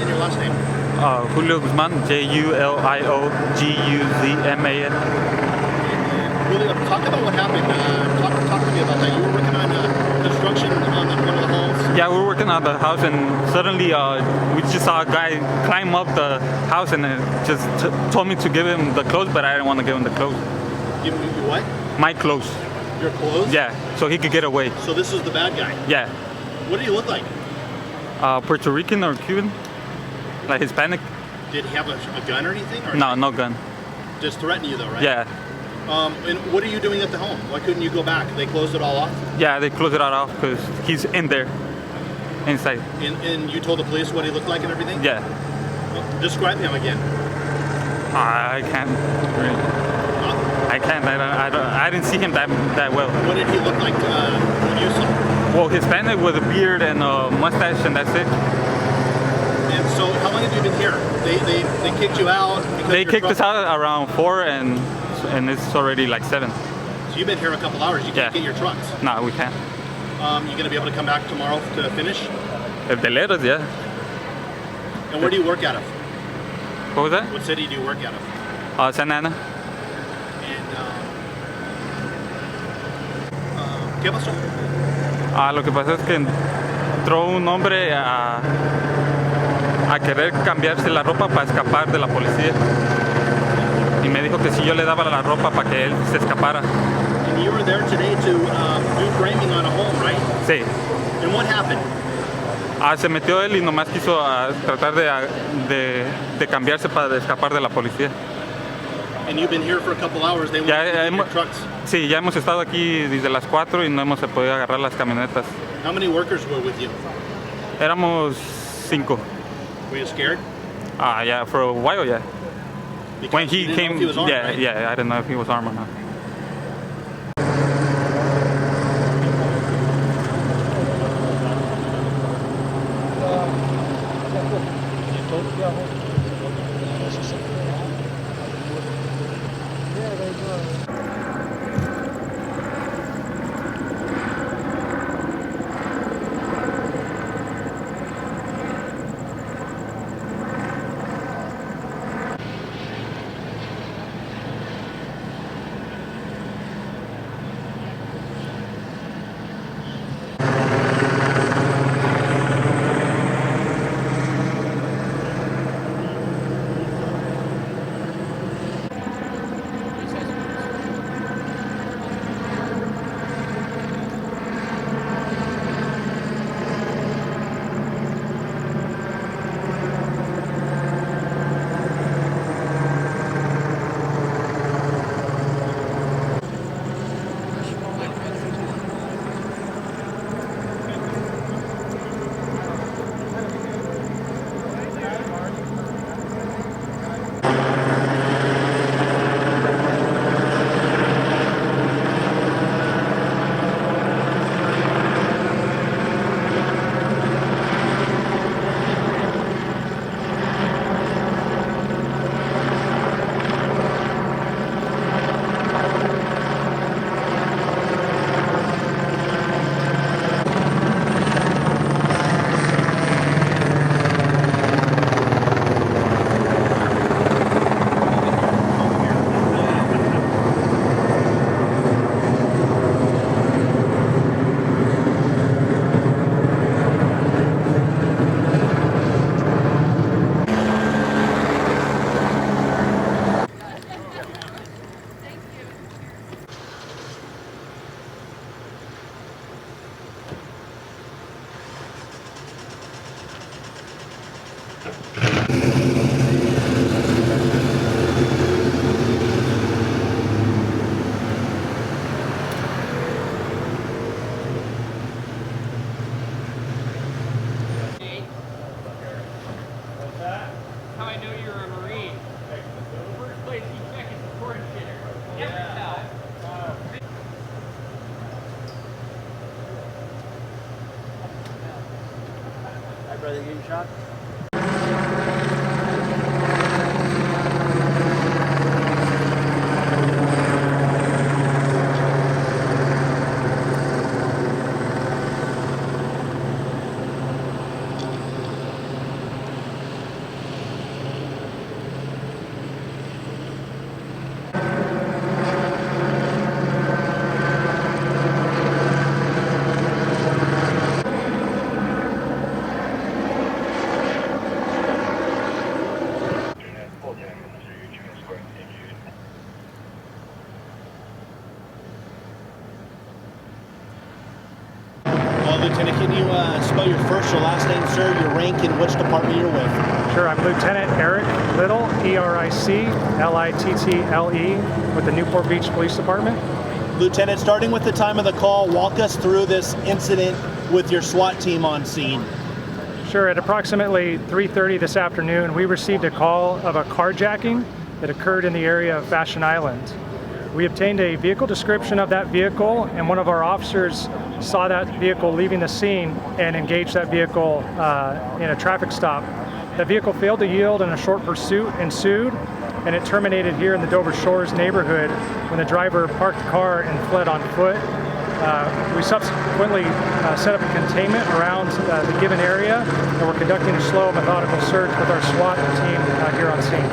and your last name? Julio Guzman, Julioguzman. Julio, talk about what happened. Talk to me about that. You were working on construction on one of the halls. Yeah, we were working on the house, and suddenly we just saw a guy climb up the house, and it just told me to give him the clothes, but I didn't want to give him the clothes. Give me your what? My clothes. Your clothes? Yeah, so he could get away. So this is the bad guy? Yeah. What do you look like? Puerto Rican or Cuban, like Hispanic. Did he have a gun or anything? Or No, no gun. Just threaten you though, right? Yeah. And what are you doing at the home? Why couldn't you go back? They closed it all off? Yeah, they closed it all off because he's in there, inside. And you told the police what he looked like and everything? Yeah. Well, describe him again. I can't really. I can't. I didn't see him that well. What did he look like when you saw him? Well, Hispanic with a beard and a mustache, and that's it. And so, how long have you been here? They kicked you out? They kicked us out around 4, and it's already like 7. So you've been here a couple hours. You can't get your trucks. No, we can't. You gonna be able to come back tomorrow to finish? If they let us, yeah. And where do you work out of? What was that? What city do you work out of? Santa Ana. ¿Qué pasó? Lo que pasa es que entró un hombre a querer cambiarse la ropa para escapar de la policía. Y me dijo que si yo le daba la ropa para que él se escapara. And you were there today to do framing on a home, right? Sí. And what happened? Se metió él y nomás quiso tratar de cambiarse para escapar de la policía. And you've been here for a couple hours. They want to get your trucks. Sí, ya hemos estado aquí desde las 4 y no hemos podido agarrar las camionetas. How many workers were with you? Éramos 5. Were you scared? Yeah, for a while, yeah. Because When he you didn't came, know if he was armed, right? yeah, I didn't know if he was armed or not. Brother, you shot? Lieutenant, can you spell your first or last name, sir, your rank, and which department you're with? Sure, I'm Lieutenant Eric Little, E-R-I-C-L-I-T-T-L-E, with the Newport Beach Police Department. Lieutenant, starting with the time of the call, walk us through this incident with your SWAT team on scene. Sure, at approximately 3:30 this afternoon, we received a call of a carjacking that occurred in the area of Fashion Island. We obtained a vehicle description of that vehicle, and one of our officers saw that vehicle leaving the scene and engaged that vehicle in a traffic stop. The vehicle failed to yield and a short pursuit ensued, and it terminated here in the Dover Shores neighborhood when the driver parked the car and fled on foot. We subsequently set up a containment around the given area, and we're conducting a slow, methodical search with our SWAT team here on scene.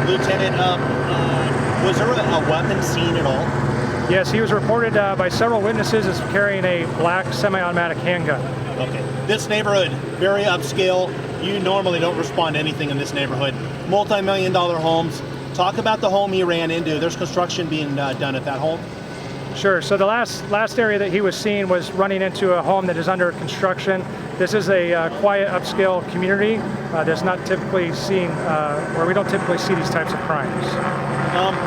Lieutenant, was there a weapon seen at all? Yes, he was reported by several witnesses as carrying a black semi-automatic handgun. Okay. This neighborhood, very upscale. You normally don't respond to anything in this neighborhood. Multi-million-dollar homes. Talk about the home he ran into. There's construction being done at that home. Sure. So the last area that he was seen was running into a home that is under construction. This is a quiet, upscale community that's not typically seen, where we don't typically see these types of crimes.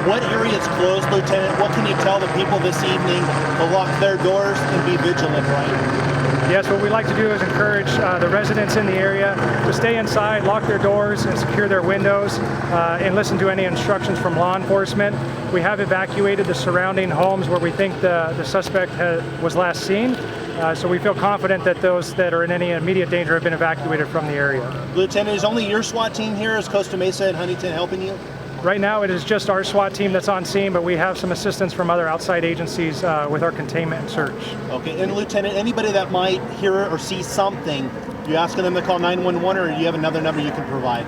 What area is closed, Lieutenant? What can you tell the people this evening to lock their doors and be vigilant, right? Yes, what we like to do is encourage the residents in the area to stay inside, lock their doors, and secure their windows, and listen to any instructions from law enforcement. We have evacuated the surrounding homes where we think the suspect was last seen, so we feel confident that those that are in any immediate danger have been evacuated from the area. Lieutenant, is only your SWAT team here? Is Costa Mesa and Huntington helping you? Right now it is just our SWAT team that's on scene, but we have some assistance from other outside agencies with our containment and search. Okay, and Lieutenant, anybody that might hear or see something, you asking them to call 911, or do you have another number you can provide?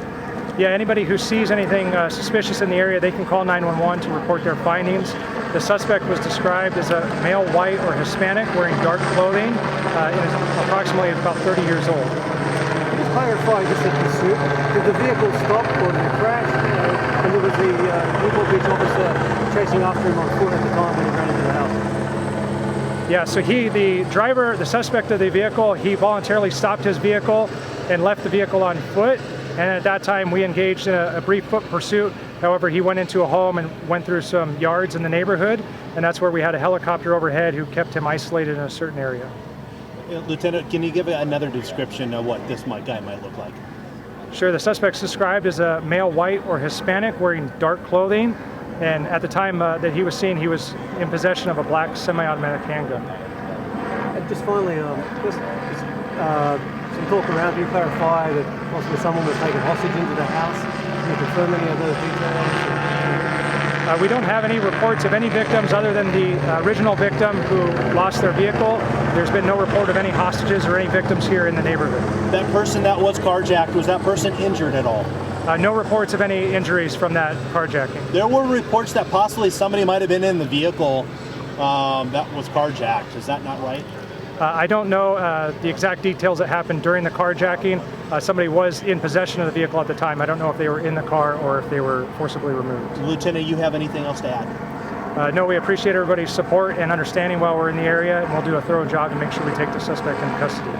Yeah, anybody who sees anything suspicious in the area, they can call 911 to report their findings. The suspect was described as a male, white, or Hispanic, wearing dark clothing, and is approximately about 30 years old. Just clarify just the pursuit. Did the vehicle stop or did it crash? And there was the Newport Beach officer chasing after him on foot at the time when he ran into the house. Yeah, so the suspect of the vehicle, he voluntarily stopped his vehicle and left the vehicle on foot. And at that time, we engaged in a brief foot pursuit. However, he went into a home and went through some yards in the neighborhood, and that's where we had a helicopter overhead who kept him isolated in a certain area. Lieutenant, can you give another description of what this guy might look like? Sure, the suspect's described as a male, white, or Hispanic, wearing dark clothing, and at the time that he was seen, he was in possession of a black semi-automatic handgun. And just finally, some talk around, can you clarify that possibly someone was taken hostage into the house? Can you confirm any of those details? We don't have any reports of any victims other than the original victim who lost their vehicle. There's been no report of any hostages or any victims here in the neighborhood. That person that was carjacked, was that person injured at all? No reports of any injuries from that carjacking. There were reports that possibly somebody might have been in the vehicle that was carjacked. Is that not right? I don't know the exact details that happened during the carjacking. Somebody was in possession of the vehicle at the time. I don't know if they were in the car or if they were forcibly removed. Lieutenant, you have anything else to add? No, we appreciate everybody's support and understanding while we're in the area, and we'll do a thorough job to make sure we take the suspect into custody.